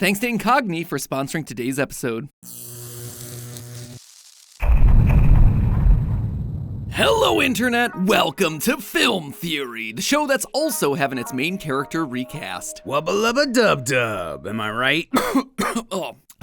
Thanks to Incogni for sponsoring today's episode. Hello, Internet! Welcome to Film Theory, the show that's also having its main character recast. Wubba-lubba-dub-dub, am I right?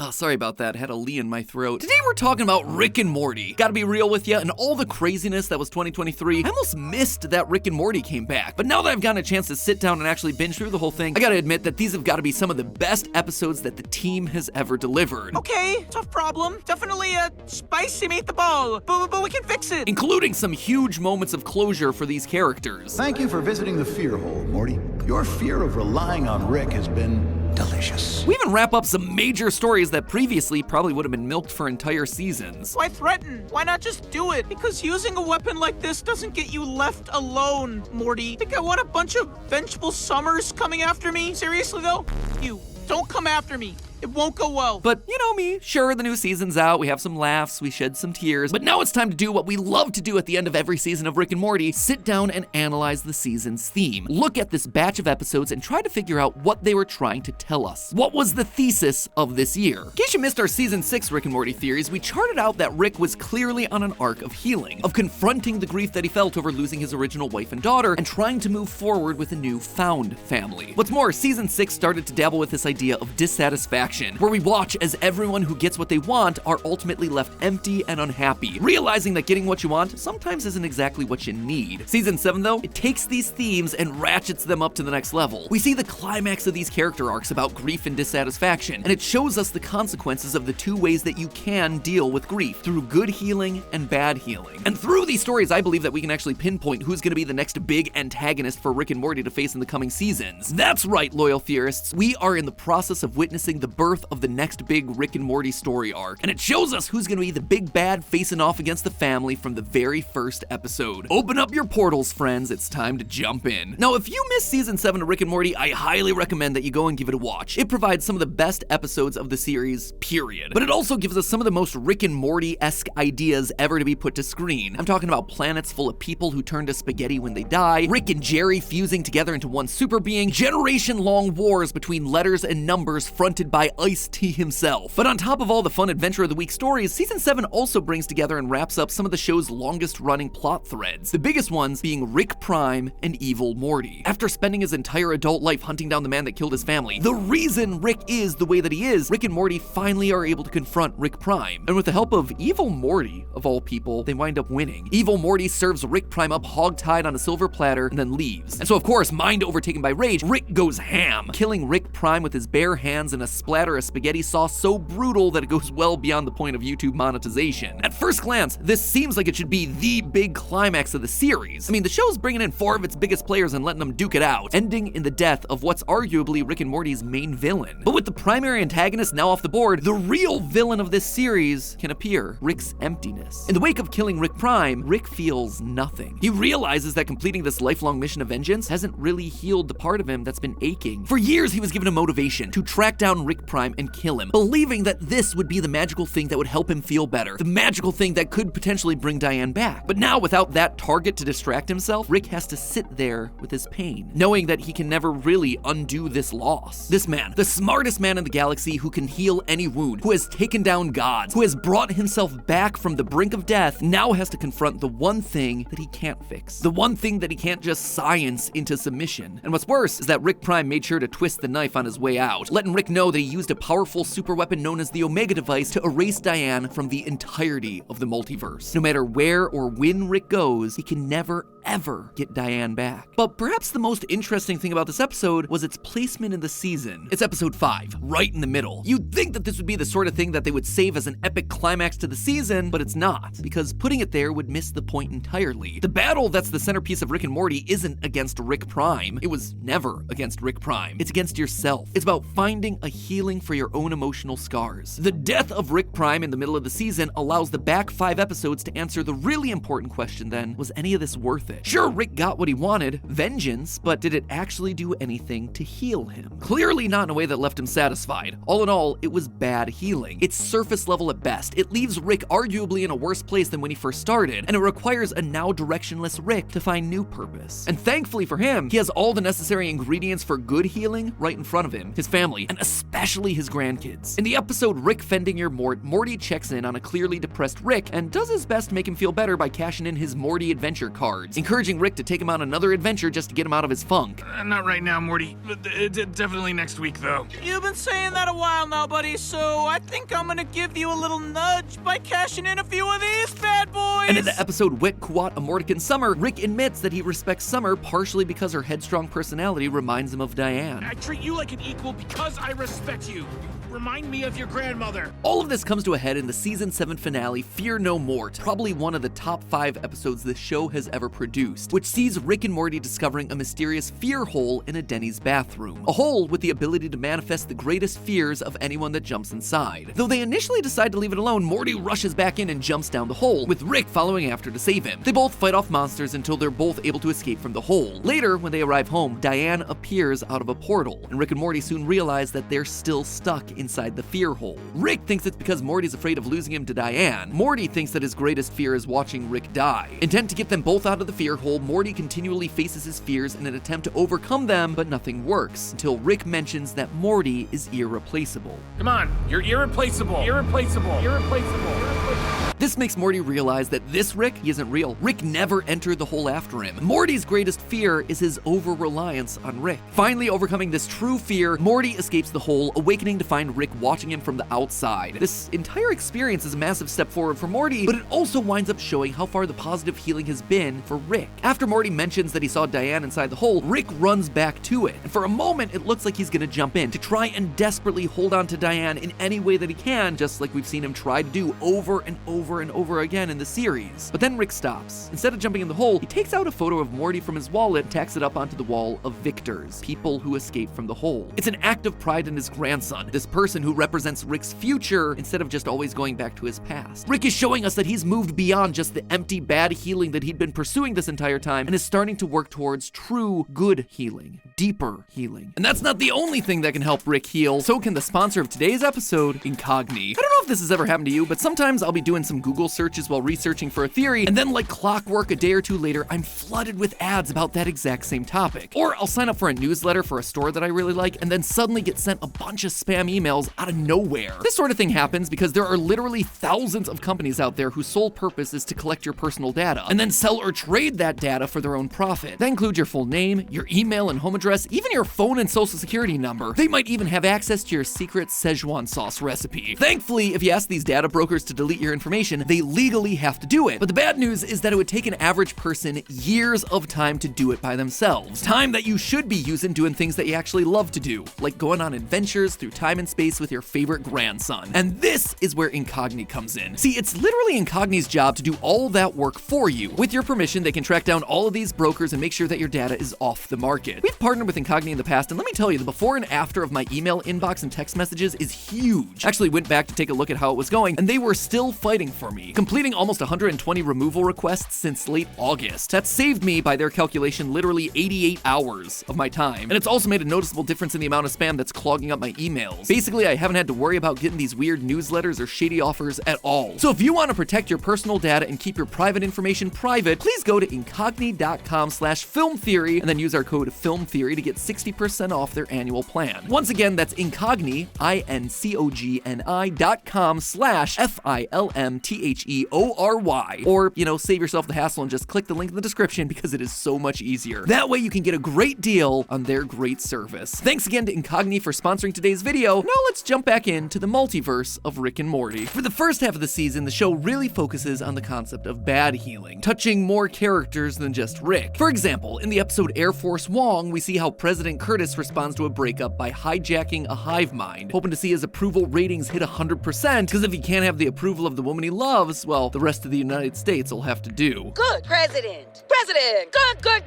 Oh, sorry about that. Had a lee in my throat. Today we're talking about Rick and Morty. Gotta be real with you, and all the craziness that was 2023, I almost missed that Rick and Morty came back. But now that I've gotten a chance to sit down and actually binge through the whole thing, I gotta admit that these have gotta be some of the best episodes that the team has ever delivered. Okay, tough problem. Definitely a spicy meatball, but we can fix it. Including some huge moments of closure for these characters. Thank you for visiting the fear hole, Morty. Your fear of relying on Rick has been delicious. We even wrap up some major stories that previously probably would have been milked for entire seasons. Why threaten? Why not just do it? Because using a weapon like this doesn't get you left alone, Morty. Think I want a bunch of vengeful summers coming after me? Seriously though? You, don't come after me. It won't go well. But you know me, sure, the new season's out, we have some laughs, we shed some tears, but now it's time to do what we love to do at the end of every season of Rick and Morty, sit down and analyze the season's theme. Look at this batch of episodes and try to figure out what they were trying to tell us. What was the thesis of this year? In case you missed our season 6 Rick and Morty theories, we charted out that Rick was clearly on an arc of healing, of confronting the grief that he felt over losing his original wife and daughter, and trying to move forward with a new found family. What's more, season 6 started to dabble with this idea of dissatisfaction, where we watch as everyone who gets what they want are ultimately left empty and unhappy, realizing that getting what you want sometimes isn't exactly what you need. Season 7, though, it takes these themes and ratchets them up to the next level. We see the climax of these character arcs about grief and dissatisfaction, and it shows us the consequences of the two ways that you can deal with grief, through good healing and bad healing. And through these stories, I believe that we can actually pinpoint who's going to be the next big antagonist for Rick and Morty to face in the coming seasons. That's right, loyal theorists, we are in the process of witnessing the birth of the next big Rick and Morty story arc, and it shows us who's gonna be the big bad facing off against the family from the very first episode. Open up your portals, friends, it's time to jump in. Now, if you missed season 7 of Rick and Morty, I highly recommend that you go and give it a watch. It provides some of the best episodes of the series, period. But it also gives us some of the most Rick and Morty-esque ideas ever to be put to screen. I'm talking about planets full of people who turn to spaghetti when they die, Rick and Jerry fusing together into one super being, generation-long wars between letters and numbers fronted by Ice-T himself. But on top of all the fun Adventure of the Week stories, season 7 also brings together and wraps up some of the show's longest running plot threads. The biggest ones being Rick Prime and Evil Morty. After spending his entire adult life hunting down the man that killed his family, the reason Rick is the way that he is, Rick and Morty finally are able to confront Rick Prime. And with the help of Evil Morty, of all people, they wind up winning. Evil Morty serves Rick Prime up hog-tied on a silver platter and then leaves. And so of course, mind overtaken by rage, Rick goes ham, killing Rick Prime with his bare hands in a splatter of spaghetti sauce so brutal that it goes well beyond the point of YouTube monetization. At first glance, this seems like it should be the big climax of the series. I mean, the show's bringing in 4 of its biggest players and letting them duke it out, ending in the death of what's arguably Rick and Morty's main villain. But with the primary antagonist now off the board, the real villain of this series can appear, Rick's emptiness. In the wake of killing Rick Prime, Rick feels nothing. He realizes that completing this lifelong mission of vengeance hasn't really healed the part of him that's been aching. For years, he was given a motivation to track down Rick Prime and kill him, believing that this would be the magical thing that would help him feel better, the magical thing that could potentially bring Diane back. But now, without that target to distract himself, Rick has to sit there with his pain, knowing that he can never really undo this loss. This man, the smartest man in the galaxy who can heal any wound, who has taken down gods, who has brought himself back from the brink of death, now has to confront the one thing that he can't fix, the one thing that he can't just science into submission. And what's worse is that Rick Prime made sure to twist the knife on his way out, letting Rick know that he used a powerful super weapon known as the Omega device to erase Diane from the entirety of the multiverse. No matter where or when Rick goes, he can never ever get Diane back. But perhaps the most interesting thing about this episode was its placement in the season. It's episode 5, right in the middle. You'd think that this would be the sort of thing that they would save as an epic climax to the season, but it's not, because putting it there would miss the point entirely. The battle that's the centerpiece of Rick and Morty isn't against Rick Prime. It was never against Rick Prime. It's against yourself. It's about finding a healing for your own emotional scars. The death of Rick Prime in the middle of the season allows the back 5 episodes to answer the really important question then, was any of this worth it? Sure, Rick got what he wanted, vengeance, but did it actually do anything to heal him? Clearly not in a way that left him satisfied. All in all, it was bad healing. It's surface level at best. It leaves Rick arguably in a worse place than when he first started, and it requires a now directionless Rick to find new purpose. And thankfully for him, he has all the necessary ingredients for good healing right in front of him, his family, and especially especially his grandkids. In the episode Rick Fending Your Mort, Morty checks in on a clearly depressed Rick and does his best to make him feel better by cashing in his Morty adventure cards, encouraging Rick to take him on another adventure just to get him out of his funk. Not right now, Morty. Definitely next week, though. You've been saying that a while now, buddy, so I think I'm gonna give you a little nudge by cashing in a few of these bad boys! And in the episode Wit Kuat Amortican Summer, Rick admits that he respects Summer partially because her headstrong personality reminds him of Diane. I treat you like an equal because I respect you. Remind me of your grandmother. All of this comes to a head in the season 7 finale, Fear No Mort, probably one of the top 5 episodes the show has ever produced, which sees Rick and Morty discovering a mysterious fear hole in a Denny's bathroom. A hole with the ability to manifest the greatest fears of anyone that jumps inside. Though they initially decide to leave it alone, Morty rushes back in and jumps down the hole, with Rick following after to save him. They both fight off monsters until they're both able to escape from the hole. Later, when they arrive home, Diane appears out of a portal, and Rick and Morty soon realize that they're still stuck inside the fear hole. Rick thinks it's because Morty's afraid of losing him to Diane. Morty thinks that his greatest fear is watching Rick die. Intent to get them both out of the fear hole, Morty continually faces his fears in an attempt to overcome them, but nothing works, until Rick mentions that Morty is irreplaceable. Come on, you're irreplaceable. Irreplaceable. This makes Morty realize that this Rick, he isn't real. Rick never entered the hole after him. Morty's greatest fear is his over-reliance on Rick. Finally overcoming this true fear, Morty escapes the hole, awakening to find Rick watching him from the outside. This entire experience is a massive step forward for Morty, but it also winds up showing how far the positive healing has been for Rick. After Morty mentions that he saw Diane inside the hole, Rick runs back to it, and for a moment it looks like he's gonna jump in to try and desperately hold on to Diane in any way that he can, just like we've seen him try to do over and over and over again in the series. But then Rick stops. Instead of jumping in the hole, he takes out a photo of Morty from his wallet and tacks it up onto the wall of victors, people who escaped from the hole. It's an act of pride in his grandson, this person who represents Rick's future instead of just always going back to his past. Rick is showing us that he's moved beyond just the empty bad healing that he'd been pursuing this entire time and is starting to work towards true good healing, deeper healing. And that's not the only thing that can help Rick heal. So can the sponsor of today's episode, Incogni. I don't know if this has ever happened to you, but sometimes I'll be doing some Google searches while researching for a theory, and then like clockwork a day or two later, I'm flooded with ads about that exact same topic. Or I'll sign up for a newsletter for a store that I really like, and then suddenly get sent a bunch of spam emails out of nowhere. This sort of thing happens because there are literally thousands of companies out there whose sole purpose is to collect your personal data, and then sell or trade that data for their own profit. That includes your full name, your email and home address, even your phone and social security number. They might even have access to your secret Szechuan sauce recipe. Thankfully, if you ask these data brokers to delete your information, they legally have to do it. But the bad news is that it would take an average person years of time to do it by themselves. Time that you should be using doing things that you actually love to do, like going on adventures through time and space with your favorite grandson. And this is where Incogni comes in. See, it's literally Incogni's job to do all that work for you. With your permission, they can track down all of these brokers and make sure that your data is off the market. We've partnered with Incogni in the past, and let me tell you, the before and after of my email inbox and text messages is huge. I actually went back to take a look at how it was going, and they were still fighting for me, completing almost 120 removal requests since late August. That saved me, by their calculation, literally 88 hours of my time. And it's also made a noticeable difference in the amount of spam that's clogging up my emails. Basically, I haven't had to worry about getting these weird newsletters or shady offers at all. So if you want to protect your personal data and keep your private information private, please go to incogni.com/filmtheory and then use our code FILMTHEORY to get 60% off their annual plan. Once again, that's Incogni, INCOGNI.com/FILMTHEORY. Or, save yourself the hassle and just click the link in the description because it is so much easier. That way you can get a great deal on their great service. Thanks again to Incogni for sponsoring today's video. Now let's jump back into the multiverse of Rick and Morty. For the first half of the season, the show really focuses on the concept of bad healing, touching more characters than just Rick. For example, in the episode Air Force Wong, we see how President Curtis responds to a breakup by hijacking a hive mind, hoping to see his approval ratings hit 100%, because if he can't have the approval of the woman he loves, well, the rest of the United States will have to do. Good, President. President,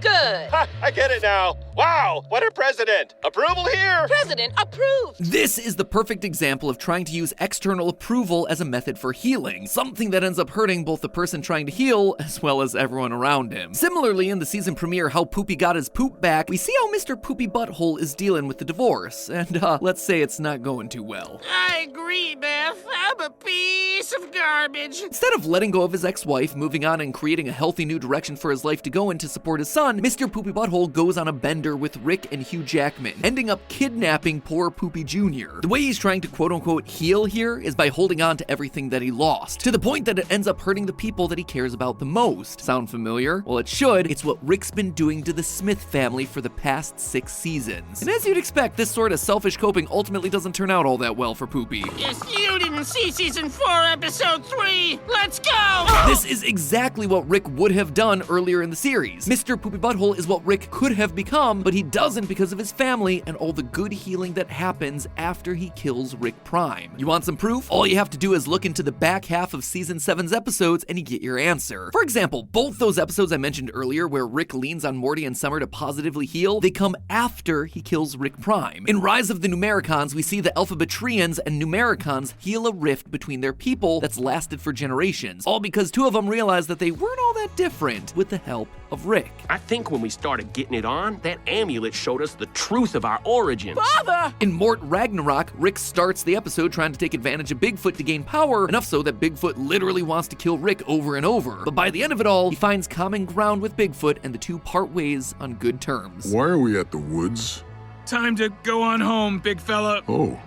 good. Ha, I get it now. Wow, what a president. Approval here. President approved. This is the perfect example of trying to use external approval as a method for healing, something that ends up hurting both the person trying to heal as well as everyone around him. Similarly, in the season premiere, How Poopy Got His Poop Back, we see how Mr. Poopy Butthole is dealing with the divorce, and let's say it's not going too well. I agree, Beth. I'm a piece of garbage. Instead of letting go of his ex-wife, moving on and creating a healthy new direction for his life to go in to support his son, Mr. Poopy Butthole goes on a bender with Rick and Hugh Jackman, ending up kidnapping poor Poopy Poopy Jr. The way he's trying to quote-unquote heal here is by holding on to everything that he lost, to the point that it ends up hurting the people that he cares about the most. Sound familiar? Well, it should. It's what Rick's been doing to the Smith family for the past 6 seasons. And as you'd expect, this sort of selfish coping ultimately doesn't turn out all that well for Poopy. Yes, you didn't see season 4, episode 3. Let's go! This is exactly what Rick would have done earlier in the series. Mr. Poopy Butthole is what Rick could have become, but he doesn't because of his family and all the good healing that happens after he kills Rick Prime. You want some proof? All you have to do is look into the back half of season 7's episodes and you get your answer. For example, both those episodes I mentioned earlier where Rick leans on Morty and Summer to positively heal, they come after he kills Rick Prime. In Rise of the Numericons, we see the Alphabetrians and Numericons heal a rift between their people that's lasted for generations, all because 2 of them realized that they weren't all that different with the help of Rick. I think when we started getting it on, that amulet showed us the truth of our origins. Father! In Mort Ragnarok, Rick starts the episode trying to take advantage of Bigfoot to gain power, enough so that Bigfoot literally wants to kill Rick over and over. But by the end of it all, he finds common ground with Bigfoot and the 2 part ways on good terms. Why are we at the woods? Time to go on home, big fella. Oh,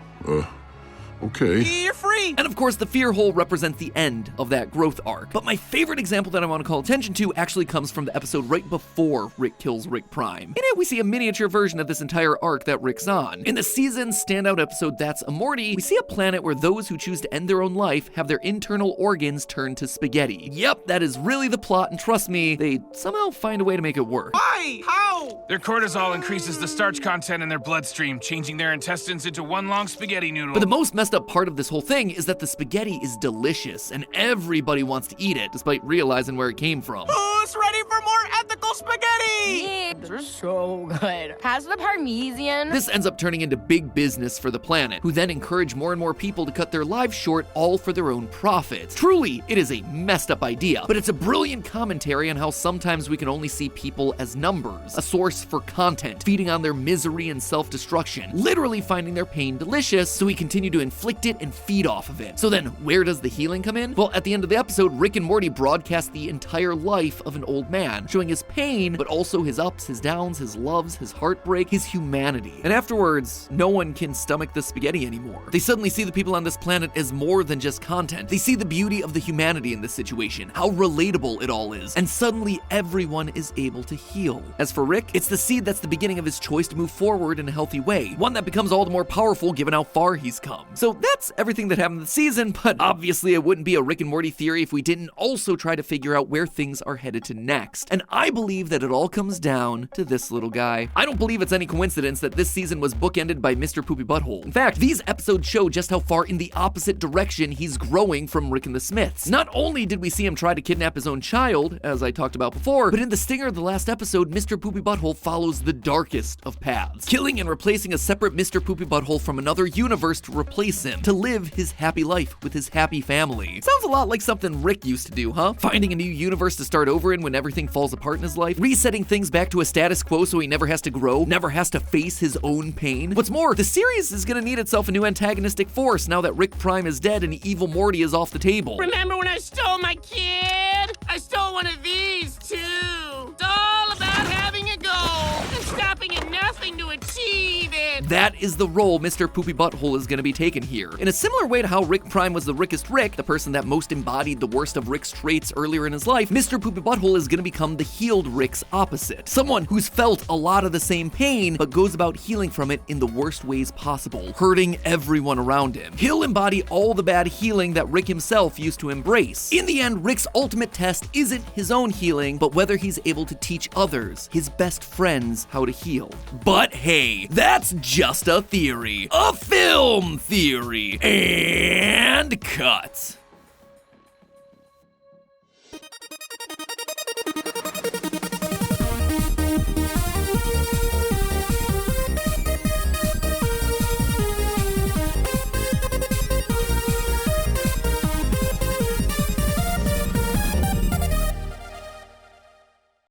okay. You're free. And of course, the fear hole represents the end of that growth arc. But my favorite example that I want to call attention to actually comes from the episode right before Rick kills Rick Prime. In it, we see a miniature version of this entire arc that Rick's on. In the season's standout episode, That's a Morty, we see a planet where those who choose to end their own life have their internal organs turned to spaghetti. Yep, that is really the plot, and trust me, they somehow find a way to make it work. Why? How? Their cortisol increases the starch content in their bloodstream, changing their intestines into one long spaghetti noodle. But the most messed up part of this whole thing is that the spaghetti is delicious, and everybody wants to eat it, despite realizing where it came from. Who's ready for more ethical spaghetti? Yeah, they're so good. Has the Parmesan? This ends up turning into big business for the planet, who then encourage more and more people to cut their lives short, all for their own profit. Truly, it is a messed up idea, but it's a brilliant commentary on how sometimes we can only see people as numbers, a source for content, feeding on their misery and self-destruction, literally finding their pain delicious, so we continue to inflict it and feed off of it. So then, where does the healing come in? Well, at the end of the episode, Rick and Morty broadcast the entire life of an old man, showing his pain, but also his ups, his downs, his loves, his heartbreak, his humanity. And afterwards, no one can stomach the spaghetti anymore. They suddenly see the people on this planet as more than just content. They see the beauty of the humanity in this situation, how relatable it all is, and suddenly everyone is able to heal. As for Rick, it's the seed that's the beginning of his choice to move forward in a healthy way, one that becomes all the more powerful given how far he's come. So that's everything that happened this season, but obviously it wouldn't be a Rick and Morty theory if we didn't also try to figure out where things are headed to next. And I believe that it all comes down to this little guy. I don't believe it's any coincidence that this season was bookended by Mr. Poopy Butthole. In fact, these episodes show just how far in the opposite direction he's growing from Rick and the Smiths. Not only did we see him try to kidnap his own child, as I talked about before, but in the stinger of the last episode, Mr. Poopy Butthole follows the darkest of paths, killing and replacing a separate Mr. Poopy Butthole from another universe to replace him, to live his happy life with his happy family. Sounds a lot like something Rick used to do, huh? Finding a new universe to start over in when everything falls apart in his life, resetting things back to a status quo so he never has to grow, never has to face his own pain. What's more, the series is gonna need itself a new antagonistic force now that Rick Prime is dead and evil Morty is off the table. Remember when I stole my kid? I stole one of these too. It's all about having a goal and stopping at nothing to achieve it. That is the role Mr. Poopy Butthole is gonna be taken here. In a similar way to how Rick Prime was the Rickest Rick, the person that most embodied the worst of Rick's traits earlier in his life, Mr. Poopy Butthole is gonna become the healed Rick's opposite. Someone who's felt a lot of the same pain, but goes about healing from it in the worst ways possible, hurting everyone around him. He'll embody all the bad healing that Rick himself used to embrace. In the end, Rick's ultimate test isn't his own healing, but whether he's able to teach others, his best friends, how to heal. But hey, that's just a theory. A film theory. And cut.